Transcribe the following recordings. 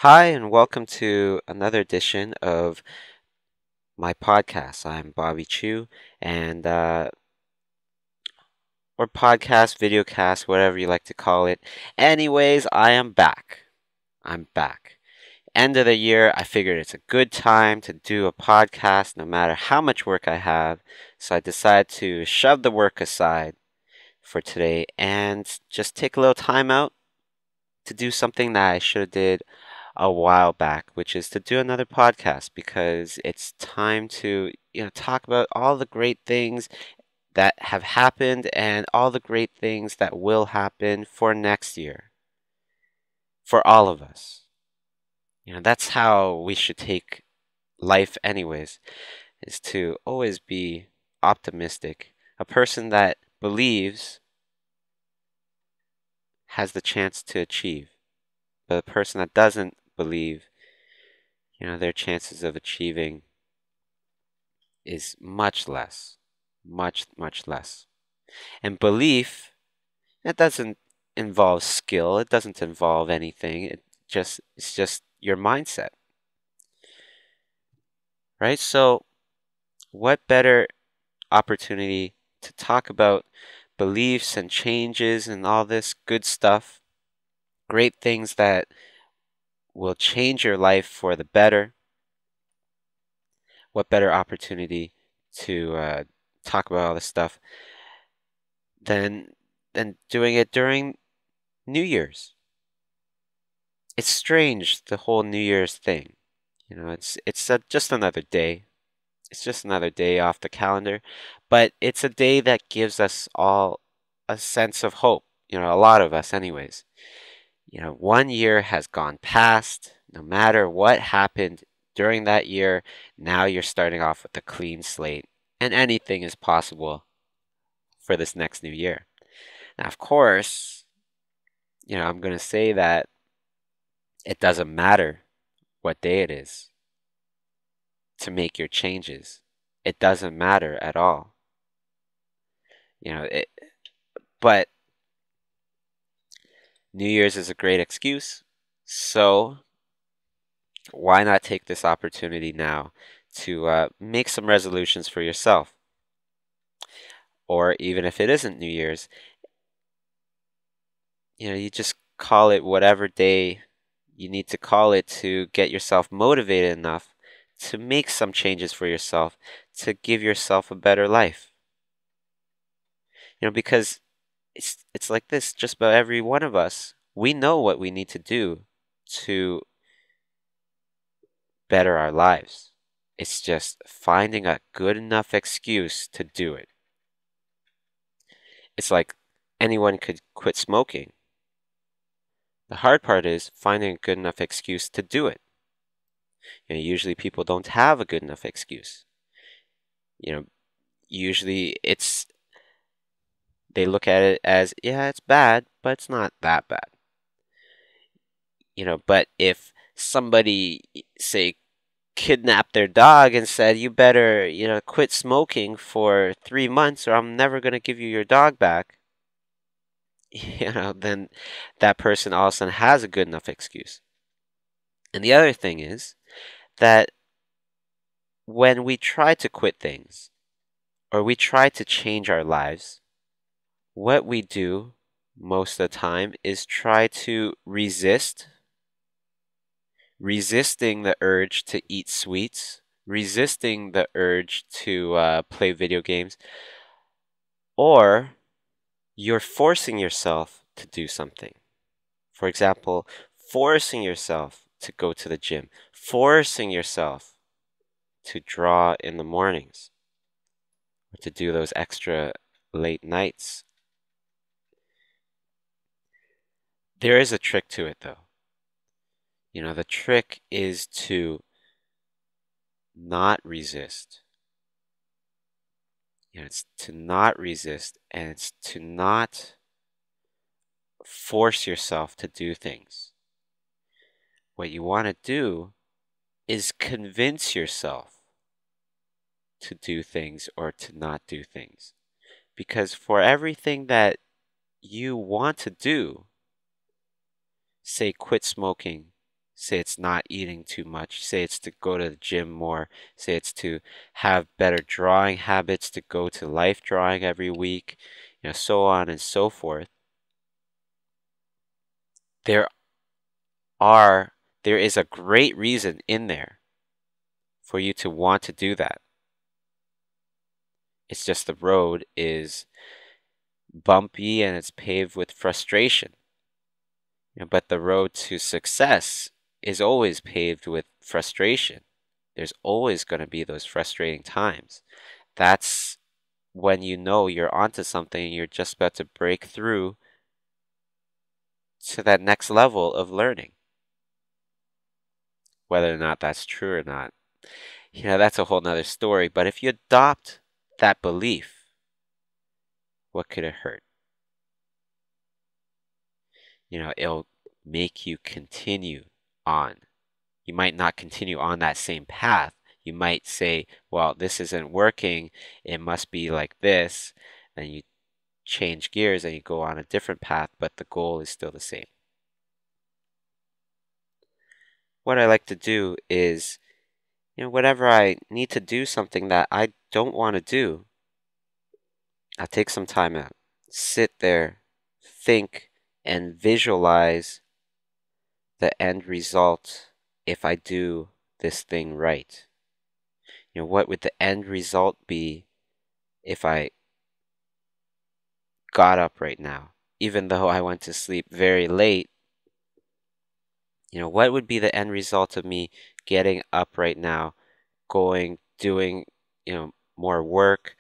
Hi, and welcome to another edition of my podcast. I'm Bobby Chiu, and or podcast, videocast, whatever you like to call it. Anyways, I am back. I'm back. End of the year, I figured it's a good time to do a podcast no matter how much work I have. So I decided to shove the work aside for today and just take a little time out to do something that I should have did a while back, which is to do another podcast because it's time to, talk about all the great things that have happened and all the great things that will happen for next year for all of us. That's how we should take life anyways, is to always be optimistic. A person that believes has the chance to achieve, but a person that doesn't believe, their chances of achieving is much less, much less. And belief, it doesn't involve skill, it doesn't involve anything. It's just your mindset, right? So, what better opportunity to talk about beliefs and changes and all this good stuff, great things that will change your life for the better? What better opportunity to talk about all this stuff than doing it during New Year's? It's strange, the whole New Year's thing. Just another day. It's just another day off the calendar, but it's a day that gives us all a sense of hope. A lot of us, anyways. One year has gone past. No matter what happened during that year, now you're starting off with a clean slate, and anything is possible for this next new year. Now, of course, I'm going to say that it doesn't matter what day it is to make your changes. It doesn't matter at all. But New Year's is a great excuse. So why not take this opportunity now to make some resolutions for yourself? Or even if it isn't New Year's, you just call it whatever day you need to call it to get yourself motivated enough to make some changes for yourself, to give yourself a better life. Because it's like this, just about every one of us, we know what we need to do to better our lives. It's just finding a good enough excuse to do it. It's like anyone could quit smoking. The hard part is finding a good enough excuse to do it. Usually people don't have a good enough excuse. You know, usually they look at it as, yeah, it's bad, but it's not that bad. But if somebody, say, kidnapped their dog and said, you better, quit smoking for 3 months or I'm never going to give you your dog back, then that person all of a sudden has a good enough excuse. And the other thing is that when we try to quit things or we try to change our lives, what we do most of the time is try to resisting the urge to eat sweets, resisting the urge to play video games, or you're forcing yourself to do something. For example, forcing yourself to go to the gym, forcing yourself to draw in the mornings, or to do those extra late nights. There is a trick to it, though. The trick is to not resist. It's to not resist and it's to not force yourself to do things. What you want to do is convince yourself to do things or to not do things. Because for everything that you want to do, say quit smoking, Say it's not eating too much. Say it's to go to the gym more. Say it's to have better drawing habits, to go to life drawing every week, so on and so forth. There are there is a great reason in there for you to want to do that. It's just the road is bumpy and it's paved with frustration. But the road to success is always paved with frustration. There's always going to be those frustrating times. That's when you know you're onto something and you're just about to break through to that next level of learning. Whether or not that's true or not, that's a whole nother story. But if you adopt that belief, what could it hurt? It'll make you continue on. You might not continue on that same path. You might say, well, this isn't working. It must be like this. And you change gears and you go on a different path, but the goal is still the same. What I like to do is, whenever I need to do something that I don't want to do, I'll take some time out, sit there, think, and visualize the end result if I do this thing right. What would the end result be if I got up right now? Even though I went to sleep very late, what would be the end result of me getting up right now, doing, more work,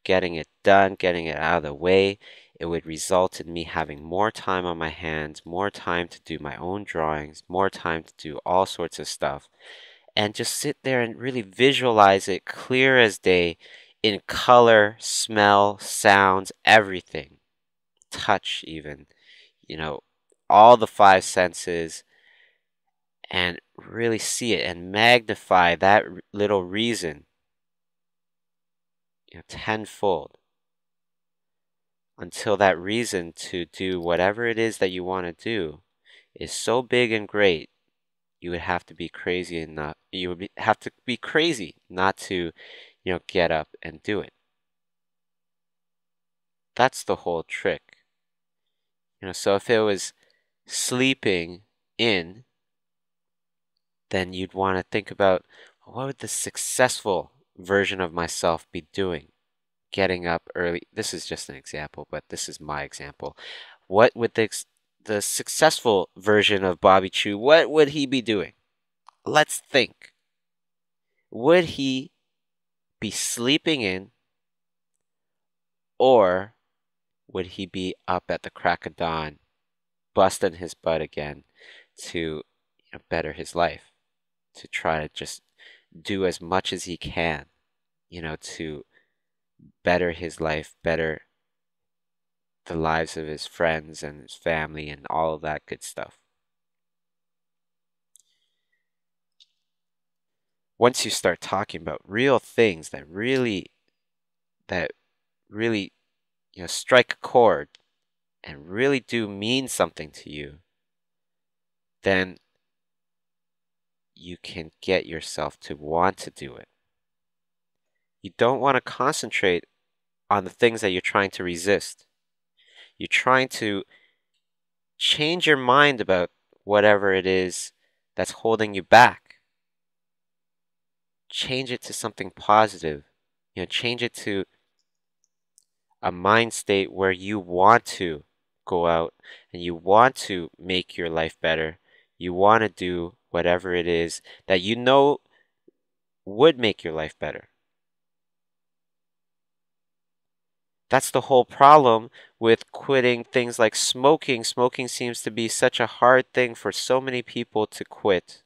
getting it done, getting it out of the way? It would result in me having more time on my hands, more time to do my own drawings, more time to do all sorts of stuff, and just sit there and really visualize it clear as day in color, smell, sounds, everything, touch even, all the five senses, and really see it and magnify that little reason, tenfold, until that reason to do whatever it is that you want to do is so big and great. You would have to be crazy have to be crazy not to, get up and do it. That's the whole trick. So if it was sleeping in, then you'd want to think about, what would the successful version of myself be doing? Getting up early. This is just an example, but this is my example. What would the successful version of Bobby Chiu, what would he be doing? Let's think. Would he be sleeping in, or would he be up at the crack of dawn, busting his butt again to, better his life, to try to just do as much as he can, to better his life, better the lives of his friends and his family and all of that good stuff? Once you start talking about real things that really, strike a chord and really do mean something to you, then you can get yourself to want to do it. You don't want to concentrate on the things that you're trying to resist. You're trying to change your mind about whatever it is that's holding you back. Change it to something positive. Change it to a mind state where you want to go out and you want to make your life better. You want to do whatever it is that would make your life better. That's the whole problem with quitting things like smoking. Smoking seems to be such a hard thing for so many people to quit.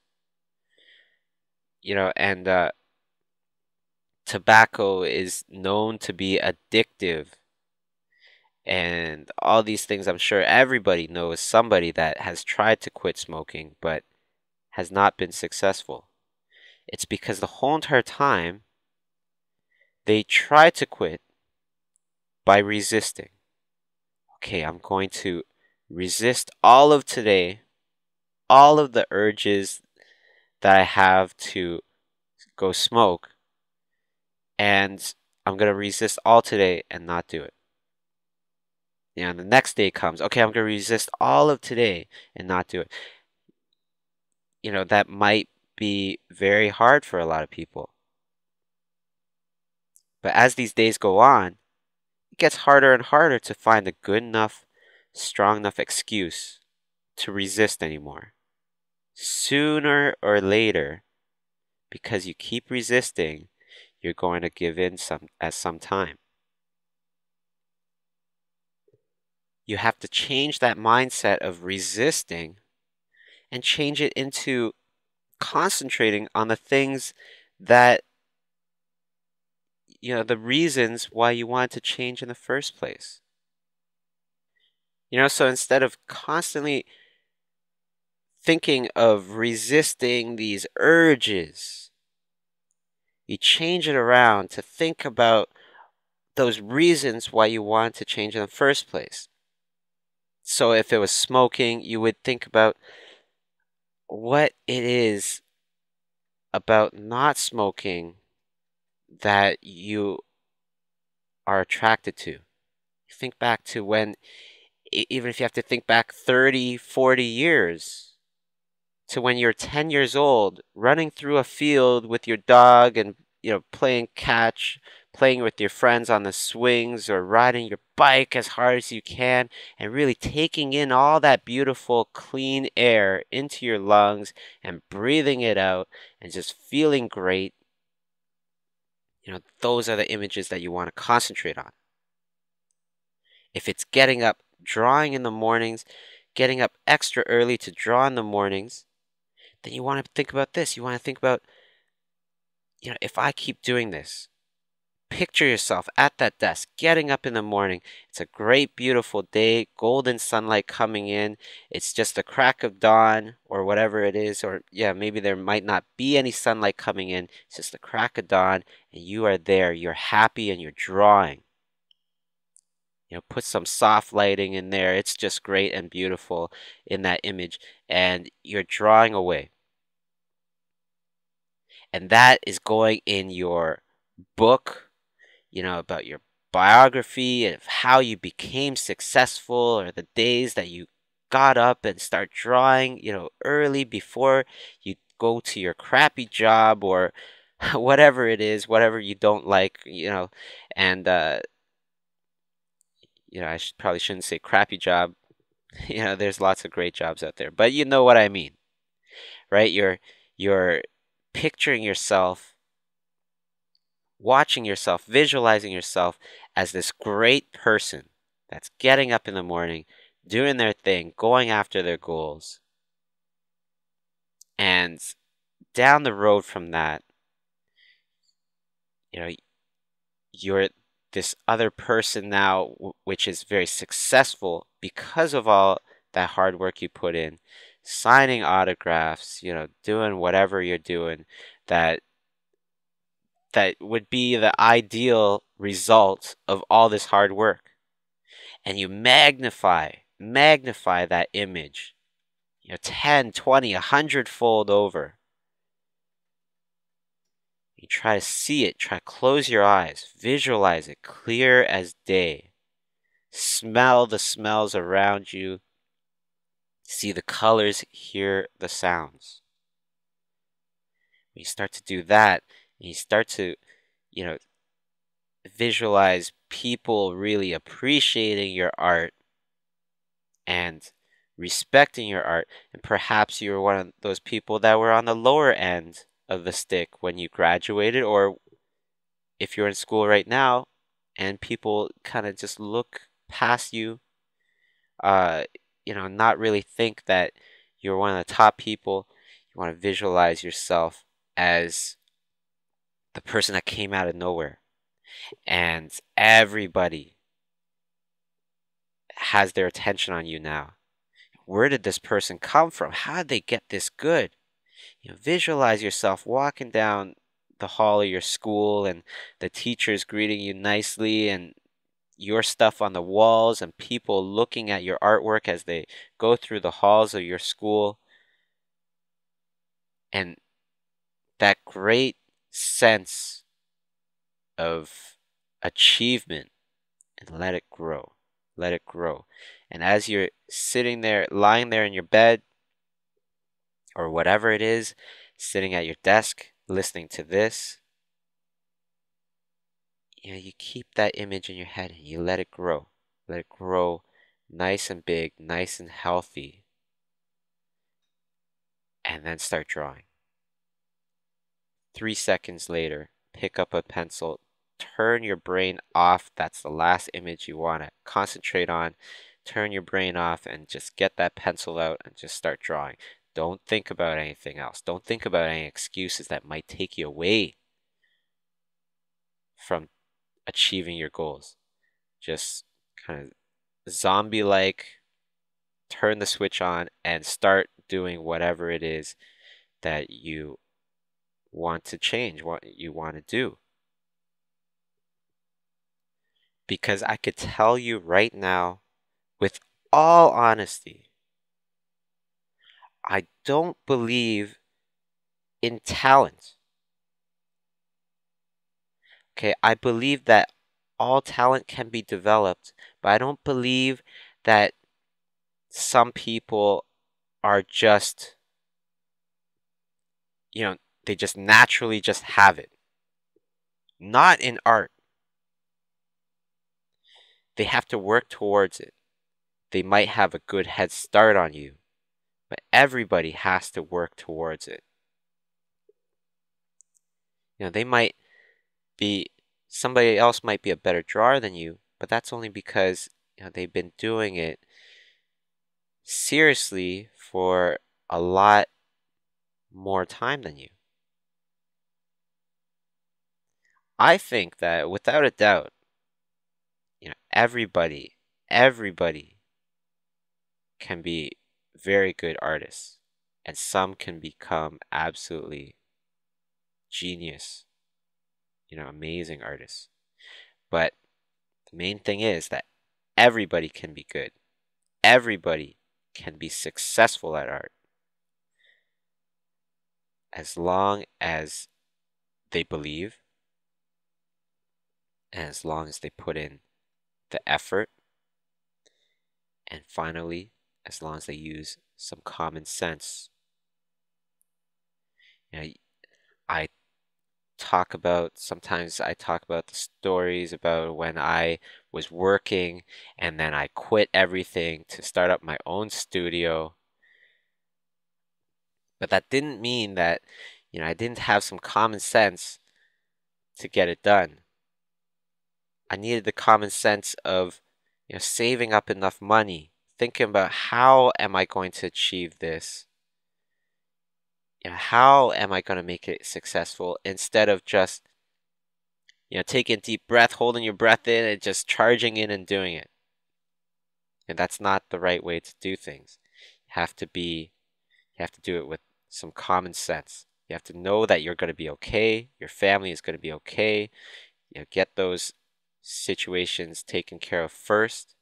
And tobacco is known to be addictive. And all these things, I'm sure everybody knows somebody that has tried to quit smoking but has not been successful. It's because the whole entire time they try to quit by resisting. Okay, I'm going to resist all of today, all of the urges that I have to go smoke, and I'm going to resist all today and not do it. The next day comes, okay, I'm going to resist all of today and not do it. That might be very hard for a lot of people. But as these days go on, it gets harder and harder to find a good enough, strong enough excuse to resist anymore. Sooner or later, because you keep resisting, you're going to give in at some time. You have to change that mindset of resisting and change it into concentrating on the things that, the reasons why you wanted to change in the first place. So instead of constantly thinking of resisting these urges, you change it around to think about those reasons why you want to change in the first place. So if it was smoking, you would think about what it is about not smoking that you are attracted to. Think back to when, even if you have to think back 30, 40 years, to when you're 10 years old, running through a field with your dog and, playing catch, playing with your friends on the swings, or riding your bike as hard as you can, and really taking in all that beautiful, clean air into your lungs and breathing it out and just feeling great. Those are the images that you want to concentrate on. If it's getting up, drawing in the mornings, getting up extra early to draw in the mornings, then you want to think about this. You want to think about, if I keep doing this, picture yourself at that desk, getting up in the morning. It's a great, beautiful day, golden sunlight coming in. It's just the crack of dawn or whatever it is. Or, yeah, maybe there might not be any sunlight coming in. It's just the crack of dawn, and you are there. You're happy and you're drawing. Put some soft lighting in there. It's just great and beautiful in that image. And you're drawing away. And that is going in your book, about your biography of how you became successful, or the days that you got up and start drawing, early before you go to your crappy job, or whatever it is, whatever you don't like, and, I probably shouldn't say crappy job. There's lots of great jobs out there, but you know what I mean, right? You're picturing yourself, watching yourself, visualizing yourself as this great person that's getting up in the morning, doing their thing, going after their goals. And down the road from that, you know, you're this other person now, which is very successful because of all that hard work you put in, signing autographs, doing whatever you're doing that would be the ideal result of all this hard work. And you magnify that image, 10, 20, 100-fold over. You try to see it, try to close your eyes, visualize it clear as day. Smell the smells around you, see the colors, hear the sounds. When you start to do that, and you start to, you know, visualize people really appreciating your art and respecting your art, and perhaps you were one of those people that were on the lower end of the stick when you graduated, or if you're in school right now and people kind of just look past you, uh, not really think that you're one of the top people. You want to visualize yourself as the person that came out of nowhere, and everybody has their attention on you now. Where did this person come from? How did they get this good? Visualize yourself walking down the hall of your school, and the teachers greeting you nicely, and your stuff on the walls, and people looking at your artwork as they go through the halls of your school. And that great sense of achievement and let it grow. Let it grow. And as you're sitting there, lying there in your bed or whatever it is, sitting at your desk, listening to this, you keep that image in your head and you let it grow. Let it grow nice and big, nice and healthy, and then start drawing. 3 seconds later, pick up a pencil, turn your brain off. That's the last image you want to concentrate on. Turn your brain off and just get that pencil out and just start drawing. Don't think about anything else. Don't think about any excuses that might take you away from achieving your goals. Just kind of zombie-like turn the switch on and start doing whatever it is that you want to change, what you want to do. Because I could tell you right now, with all honesty, I don't believe in talent. Okay, I believe that all talent can be developed, but I don't believe that some people are just, they just naturally just have it. Not in art. They have to work towards it. They might have a good head start on you, but everybody has to work towards it. They might be, somebody else might be a better drawer than you, but that's only because they've been doing it seriously for a lot more time than you. I think that without a doubt, everybody can be very good artists, and some can become absolutely genius, amazing artists. But the main thing is that everybody can be good. Everybody can be successful at art as long as they believe and as long as they put in the effort, and finally, as long as they use some common sense. I sometimes I talk about the stories about when I was working and then I quit everything to start up my own studio. But that didn't mean that, I didn't have some common sense to get it done. I needed the common sense of, saving up enough money, thinking about how am I going to achieve this? How am I going to make it successful instead of just, taking a deep breath, holding your breath in and just charging in and doing it. And that's not the right way to do things. You have to do it with some common sense. You have to know that you're going to be okay. Your family is going to be okay. Get those situations taken care of first,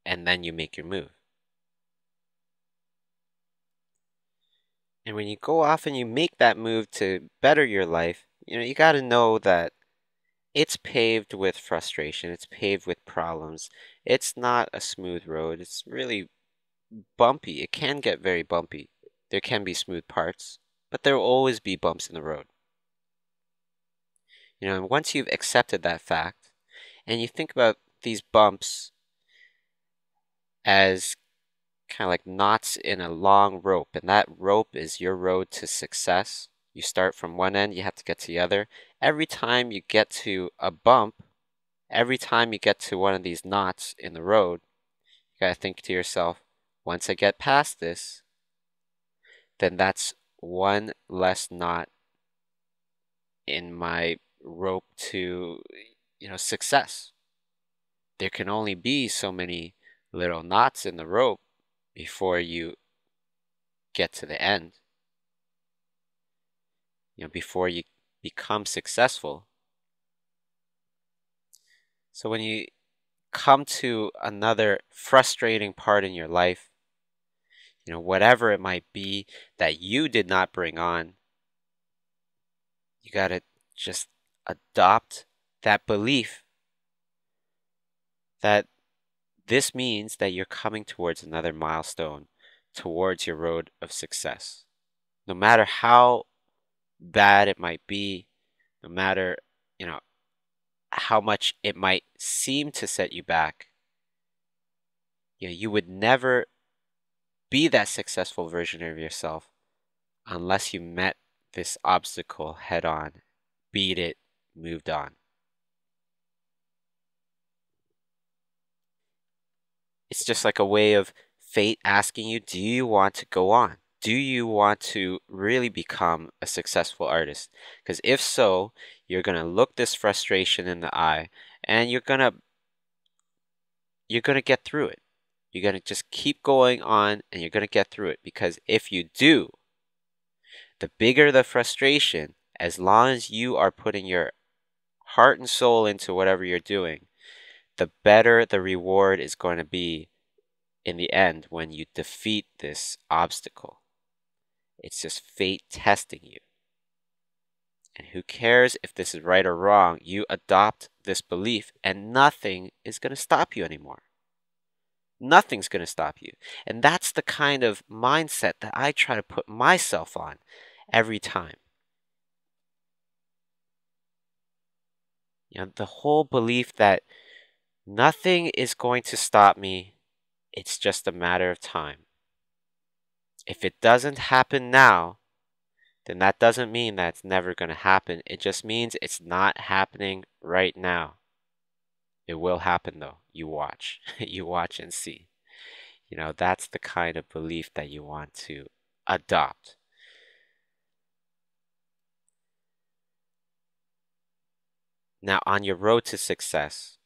and then you make your move. And when you go off and you make that move to better your life, you got to know that it's paved with frustration. It's paved with problems. It's not a smooth road. It's really bumpy. It can get very bumpy. There can be smooth parts, but there will always be bumps in the road. And once you've accepted that fact, and you think about these bumps as kind of like knots in a long rope, and that rope is your road to success. You start from one end, you have to get to the other. Every time you get to a bump, every time you get to one of these knots in the road, you gotta think to yourself, once I get past this, then that's one less knot in my rope to, success. There can only be so many little knots in the rope before you get to the end. Before you become successful. So when you come to another frustrating part in your life, whatever it might be that you did not bring on, You gotta just adopt that belief that this means that you're coming towards another milestone towards your road of success. No matter how bad it might be, no matter, you know, how much it might seem to set you back, you would never be that successful version of yourself unless you met this obstacle head on, beat it, moved on. It's just like a way of fate asking you, do you want to go on? Do you want to really become a successful artist? Because if so, you're going to look this frustration in the eye and you're going to get through it. You're going to just keep going on and you're going to get through it because if you do, the bigger the frustration, as long as you are putting your heart and soul into whatever you're doing, the better the reward is going to be in the end when you defeat this obstacle. It's just fate testing you. And who cares if this is right or wrong? You adopt this belief and nothing is going to stop you anymore. Nothing's going to stop you. And that's the kind of mindset that I try to put myself on every time. The whole belief that nothing is going to stop me, it's just a matter of time. If it doesn't happen now, then that doesn't mean that it's never going to happen. It just means it's not happening right now. It will happen though. You watch. You watch and see. That's the kind of belief that you want to adopt. Now, on your road to success,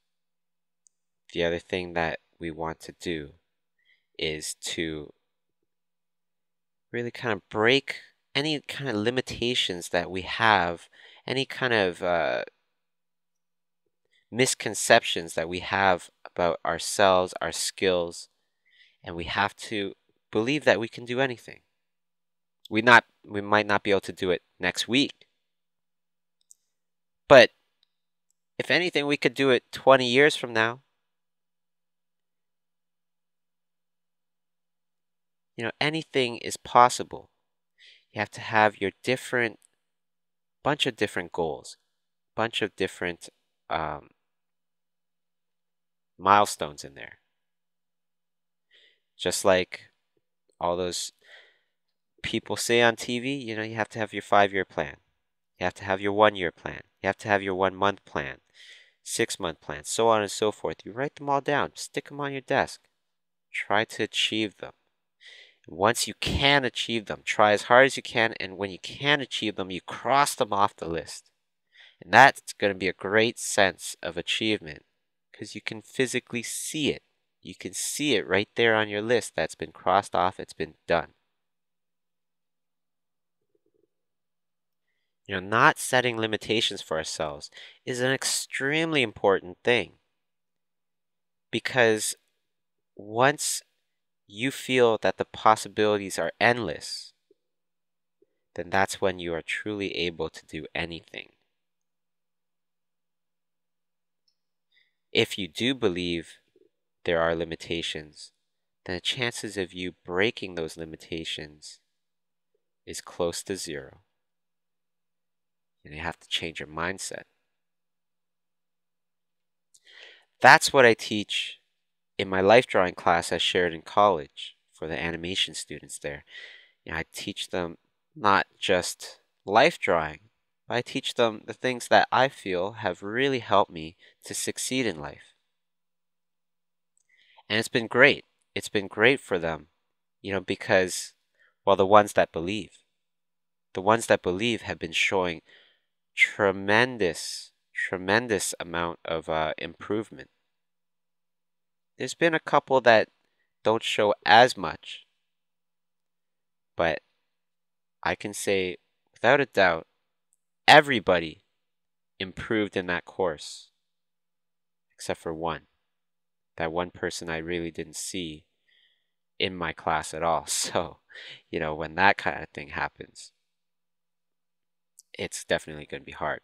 the other thing that we want to do is to really kind of break any kind of limitations that we have, any kind of misconceptions that we have about ourselves, our skills, and we have to believe that we can do anything. We might not be able to do it next week, but if anything, we could do it 20 years from now. Anything is possible. You have to have your bunch of different goals, bunch of different um, milestones in there. Just like all those people say on TV, you have to have your 5-year plan. You have to have your 1-year plan. You have to have your 1-month plan, 6-month plan, so on and so forth. You write them all down, stick them on your desk. Try to achieve them. Once you can achieve them, try as hard as you can, and when you can achieve them, you cross them off the list. And that's going to be a great sense of achievement because you can physically see it. You can see it right there on your list that's been crossed off, it's been done. Not setting limitations for ourselves is an extremely important thing because once you feel that the possibilities are endless, then that's when you are truly able to do anything. If you do believe there are limitations, then the chances of you breaking those limitations is close to zero. And you have to change your mindset. That's what I teach in my life drawing class I shared in college for the animation students there. I teach them not just life drawing, but I teach them the things that I feel have really helped me to succeed in life. And it's been great. It's been great for them, because, well, the ones that believe have been showing tremendous amount of improvement. There's been a couple that don't show as much, but I can say without a doubt, everybody improved in that course, except for one. That one person I really didn't see in my class at all. So, when that kind of thing happens, it's definitely going to be hard.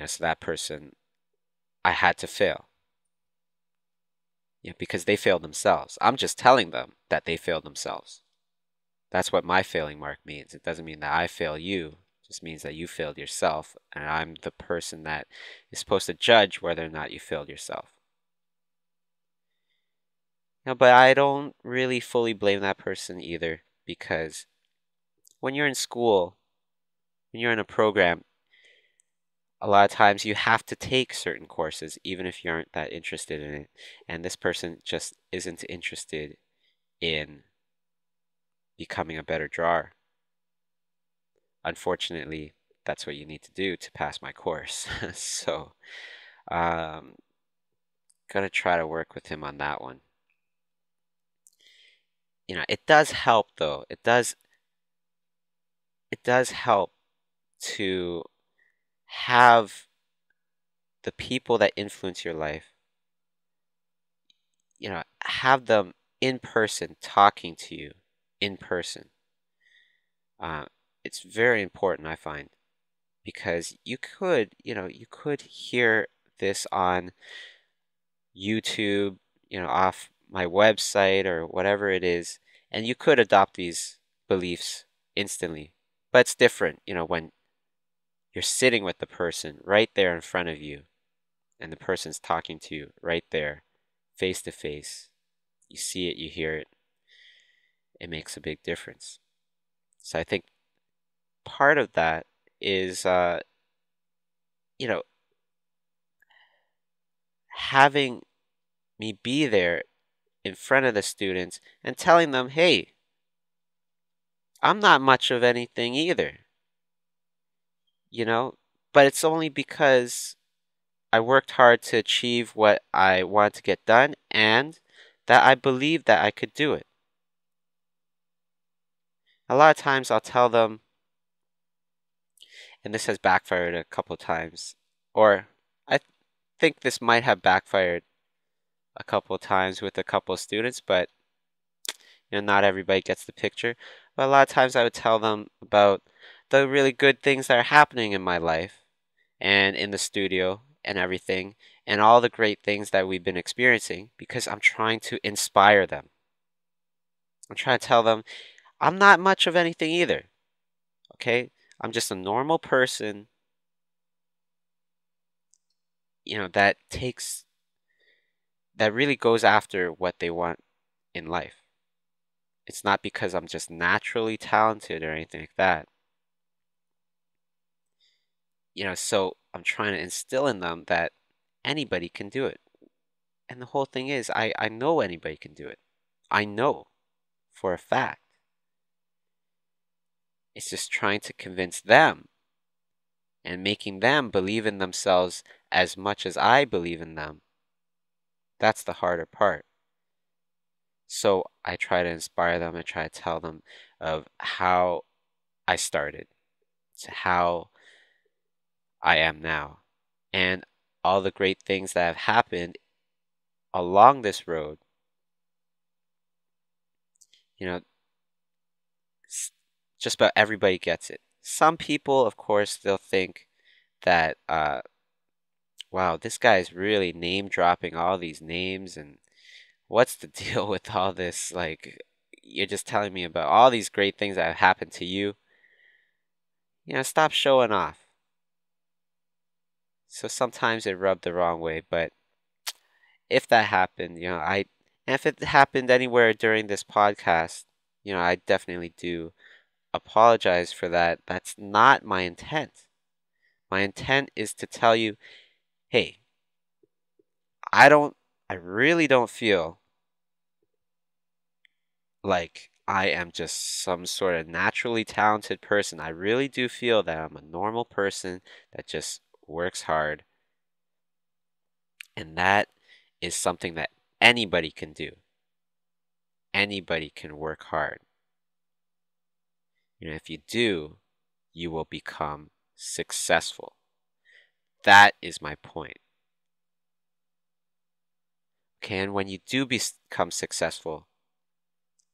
So that person, I had to fail. Because they failed themselves. I'm just telling them that they failed themselves. That's what my failing mark means. It doesn't mean that I fail you. It just means that you failed yourself, and I'm the person that is supposed to judge whether or not you failed yourself. But I don't really fully blame that person either, because when you're in school, when you're in a program, a lot of times you have to take certain courses, even if you aren't that interested in it. And this person just isn't interested in becoming a better drawer. Unfortunately, that's what you need to do to pass my course. So, um, gonna try to work with him on that one. It does help though. It does help to have the people that influence your life, have them in person talking to you in person. Uh, it's very important, I find, because you could hear this on YouTube, off my website or whatever it is, and you could adopt these beliefs instantly. But it's different, when you're sitting with the person right there in front of you and the person's talking to you right there, face to face. You see it, you hear it. It makes a big difference. So I think part of that is, you know, having me be there in front of the students and telling them, hey, I'm not much of anything either, you know, but it's only because I worked hard to achieve what I want to get done and that I believe that I could do it. A lot of times I'll tell them, and this has backfired a couple times, or I think this might have backfired a couple times with a couple of students, but not everybody gets the picture. But a lot of times I would tell them about the really good things that are happening in my life and in the studio and everything, and all the great things that we've been experiencing because I'm trying to inspire them. I'm trying to tell them I'm not much of anything either. Okay? I'm just a normal person, that really goes after what they want in life. It's not because I'm just naturally talented or anything like that. So I'm trying to instill in them that anybody can do it. And the whole thing is, I know anybody can do it. I know for a fact. It's just trying to convince them and making them believe in themselves as much as I believe in them. That's the harder part. So I try to inspire them. I try to tell them of how I started to how I am now and all the great things that have happened along this road. You know, just about everybody gets it. Some people, of course, they'll think that, wow, this guy's really name dropping all these names, and what's the deal with all this? Like, you're just telling me about all these great things that have happened to you. Stop showing off. So sometimes it rubbed the wrong way, but if that happened, and if it happened anywhere during this podcast, I definitely do apologize for that. That's not my intent. My intent is to tell you, hey, I really don't feel like I am just some sort of naturally talented person. I really do feel that I'm a normal person that just works hard. And that is something that anybody can do. Anybody can work hard. If you do, you will become successful. That is my point. Okay, and when you do become successful,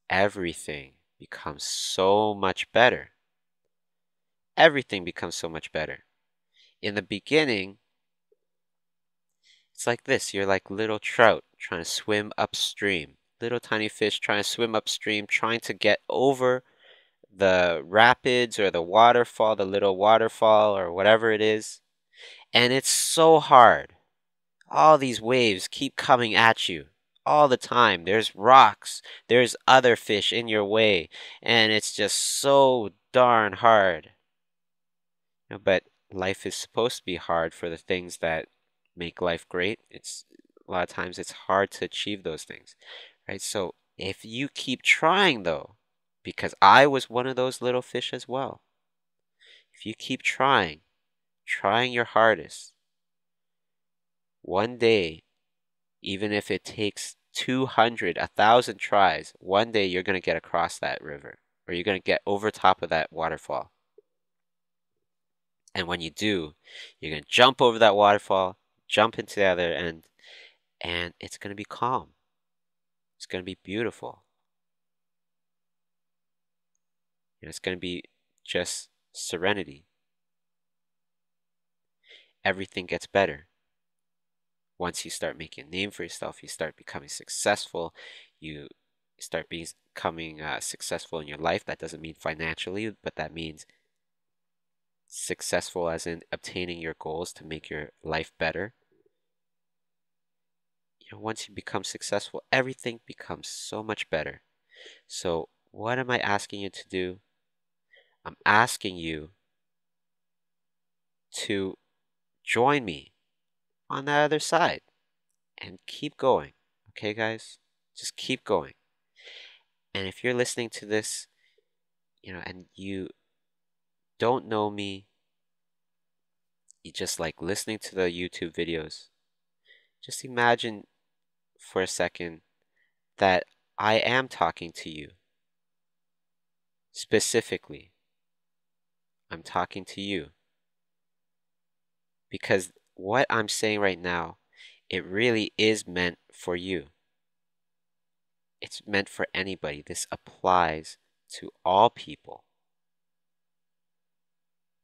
everything becomes so much better. everything becomes so much better. In the beginning, it's like this. You're like little trout trying to swim upstream. Little tiny fish trying to swim upstream, trying to get over the rapids or the waterfall, the little waterfall or whatever it is. And it's so hard. All these waves keep coming at you all the time. There's rocks, there's other fish in your way, and it's just so darn hard. But life is supposed to be hard for the things that make life great. It's a lot of times it's hard to achieve those things, right? So if you keep trying though, because I was one of those little fish as well. If you keep trying your hardest, one day, even if it takes 200, 1,000 tries, one day you're going to get across that river or you're going to get over top of that waterfall. And when you do, you're going to jump over that waterfall, jump into the other end, and it's going to be calm. It's going to be beautiful. And it's going to be just serenity. Everything gets better. Once you start making a name for yourself, you start becoming successful, you start becoming successful in your life. That doesn't mean financially, but that means successful as in obtaining your goals to make your life better. Once you become successful, everything becomes so much better. So, what am I asking you to do? I'm asking you to join me on the other side and keep going. Okay, guys? Just keep going. And if you're listening to this, and you don't know me, you just like listening to the YouTube videos, just imagine for a second that I am talking to you. Specifically, I'm talking to you because what I'm saying right now, it really is meant for you. It's meant for anybody. This applies to all people.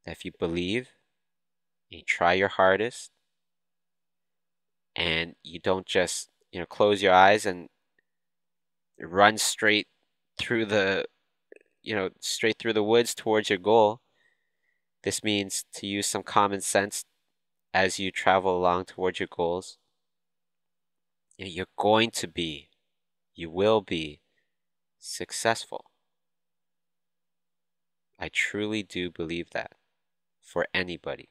That if you believe, you try your hardest, and you don't just, close your eyes and run straight through the woods towards your goal. This means to use some common sense as you travel along towards your goals. You're going to be, you will be successful. I truly do believe that for anybody.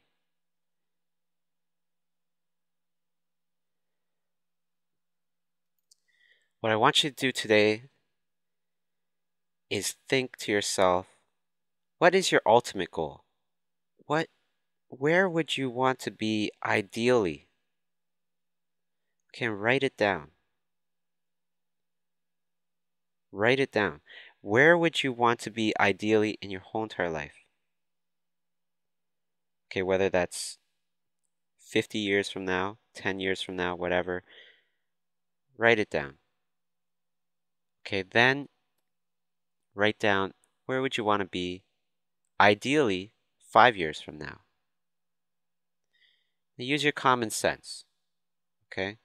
What I want you to do today is think to yourself, what is your ultimate goal? Where would you want to be ideally? Okay, write it down. Write it down. Where would you want to be ideally in your whole entire life? Okay, whether that's 50 years from now, 10 years from now, whatever, write it down. Okay, then write down where would you want to be ideally 5 years from now. Now use your common sense, okay?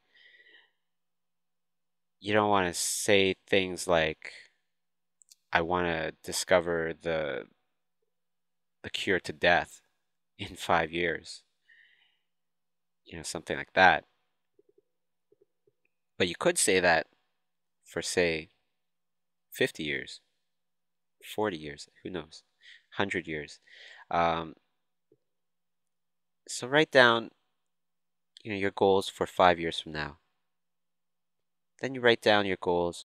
You don't want to say things like, I want to discover the cure to death in 5 years. Something like that. But you could say that for, say, 50 years, 40 years, who knows, 100 years. Um, so write down, your goals for 5 years from now. Then you write down your goals